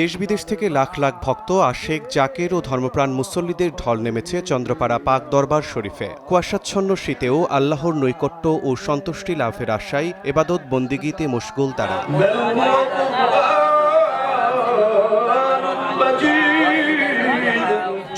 দেশ বিদেশ থেকে লাখ লাখ ভক্ত, আশেক, জাকের ও ধর্মপ্রাণ মুসল্লিদের ঢল নেমেছে চন্দ্রপাড়া পাক দরবার শরীফে। কুয়াশাচ্ছন্ন শীতেও আল্লাহর নৈকট্য ও সন্তুষ্টি লাভের আশায় ইবাদত বন্দিগিতে মশগুল তারা।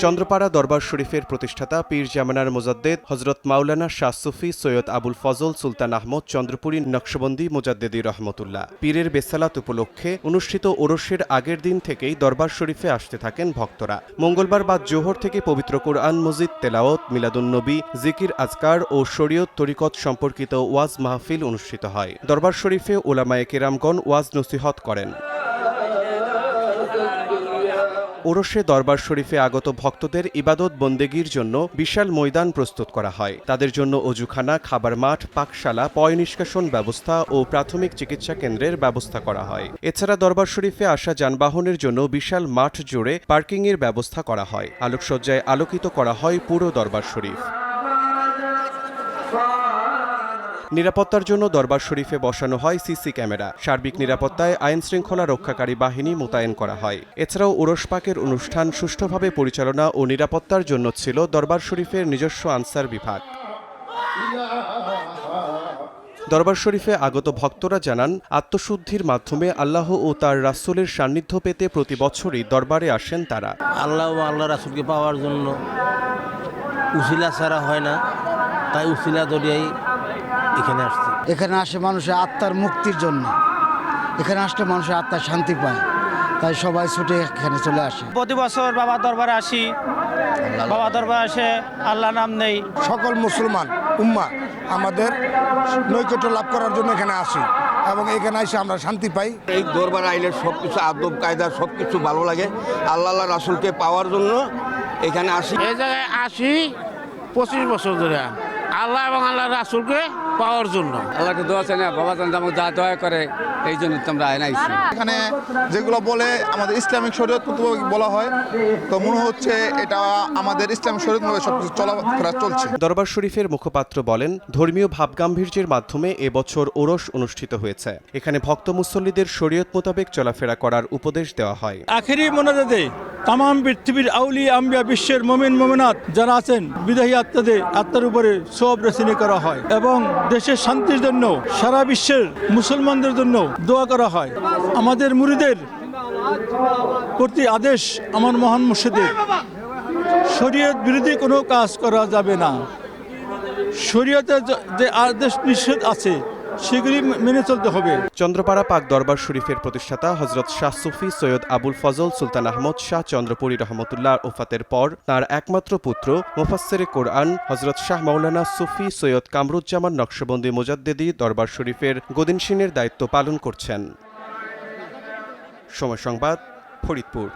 চন্দ্রপাড়া দরবার শরীফের প্রতিষ্ঠাতা পীর জামানার মুজাদ্দেদ হযরত মাওলানা শাহ সুফি সৈয়দ আবুল ফজল সুলতান আহমদ চন্দ্রপুরী নকশবন্দি মুজাদ্দেদি রহমতুল্লাহ পীরের বেসালাত উপলক্ষে অনুষ্ঠিত ওরসের আগের দিন থেকেই দরবার শরীফে আসতে থাকেন ভক্তরা। মঙ্গলবার বাদ জোহর থেকে পবিত্র কোরআন মজিদ তেলাওয়াত, মিলাদুন্নবী, জিকির আজকার ও শরীয়ত তরিকত সম্পর্কিত ওয়াজ মাহফিল অনুষ্ঠিত হয়। দরবার শরীফে উলামায়ে কেরামগণ ওয়াজ নসিহত করেন। ওরসে দরবার শরীফে আগত ভক্তদের ইবাদত বন্দেগীর জন্য বিশাল ময়দান প্রস্তুত করা হয়। তাদের জন্য অজুখানা, খাবার মাঠ, পাকশালা, পয় নিষ্কাশন ব্যবস্থা ও প্রাথমিক চিকিৎসা কেন্দ্রের ব্যবস্থা করা হয়। এছাড়া দরবার শরীফে আসা যানবাহনের জন্য বিশাল মাঠ জুড়ে পার্কিংয়ের ব্যবস্থা করা হয়। আলোকসজ্জায় আলোকিত করা হয় পুরো দরবার শরীফ। নিরাপত্তার জন্য দরবার শরীফে বসানো হয় সিসি ক্যামেরা। সার্বিক নিরাপত্তায় আইন শৃঙ্খলা রক্ষাকারী বাহিনী মোতায়েন করা হয়। এছাড়াও ওরস পাকের অনুষ্ঠান সুষ্ঠুভাবে পরিচালনা ও নিরাপত্তার জন্য ছিল দরবার শরীফের নিজস্ব আনসার বিভাগ। দরবার শরীফে আগত ভক্তরা জানান, আত্মশুদ্ধির মাধ্যমে আল্লাহ ও তার রাসূলের সান্নিধ্য পেতে প্রতি বছরই দরবারে আসেন তারা। আল্লাহ ও আল্লাহ রাসূলকে পাওয়ার জন্য উসিলা ছাড়া হয় না, তাই উসিলা দরিয়াই এখানে আসে মানুষের আত্মার মুক্তির জন্য। এখানে আসলে মানুষের আত্মার শান্তি পায়, তাই সবাই ছুটে এখানে চলে আসে। প্রতি বছর বাবা দরবারে আসি, বাবা দরবারে আসে আল্লাহ নাম নেই। সকল মুসলমান উম্মা আমাদের নৈকট্য লাভ করার জন্য এখানে আসি এবং এখানে এসে আমরা শান্তি পাই। এই দরবার আইলে সবকিছু আদব কায়দা সবকিছু ভালো লাগে। আল্লাহ রাসূলকে পাওয়ার জন্য এখানে আসি। এই জায়গায় আসি 25 বছর ধরে আল্লাহ এবং আল্লাহ রাসূলকে পাওয়ার জন্য। আল্লাহকে দোয়া চাই না, বাবা যেমন যা দোয়া করে এই জন্য তোমরা আইনাইছি। এখানে যেগুলো বলে আমাদের ইসলামিক শরীয়ত মোতাবেক বলা হয়, তো মনে হচ্ছে এটা আমাদের ইসলামিক শরীয়ত মোতাবেক সবকিছু চলাফেরা চলছে। দরবার শরীফের মুখপাত্র বলেন, ধর্মীয় ভাবগাম্ভীর্যের মাধ্যমে এবছর ওরস অনুষ্ঠিত হয়েছে। এখানে ভক্ত মুসল্লিদের শরীয়ত মোতাবেক চলাফেরা করার উপদেশ দেওয়া হয়। আখেরি মোনাজাতে তামাম পৃথিবীর আউলিয়া আম্বিয়া, বিশ্বের মুমিন মুমিনাত যারা আছেন বিদায়ী আত্মার উপরে সওয়াব রচনা করা হয় এবং দেশের শান্তির জন্য, সারা বিশ্বের মুসলমানদের জন্য দোয়া করা হয়। আমাদের মুরিদের প্রতি আদেশ আমার মহান মুর্শিদের, শরীয়ত বিরোধী কোনো কাজ করা যাবে না। শরীয়তের যে আদেশ নিষেধ আছে সেগুলি মেনে চলতে হবে। চন্দ্রপাড়া পাক দরবার শরীফের প্রতিষ্ঠাতা হযরত শাহ সুফি সৈয়দ আবুল ফজল সুলতান আহমদ শাহ চন্দ্রপুরী রহমতুল্লাহ ওফাতের পর তাঁর একমাত্র পুত্র মুফাসসিরে কোরআন হযরত শাহ মাওলানা সুফি সৈয়দ কামরুজ্জামান নকশবন্দি মুজাদ্দেদি দরবার শরীফের গদিনশীনের দায়িত্ব পালন করছেন। সময় সংবাদ, ফরিদপুর।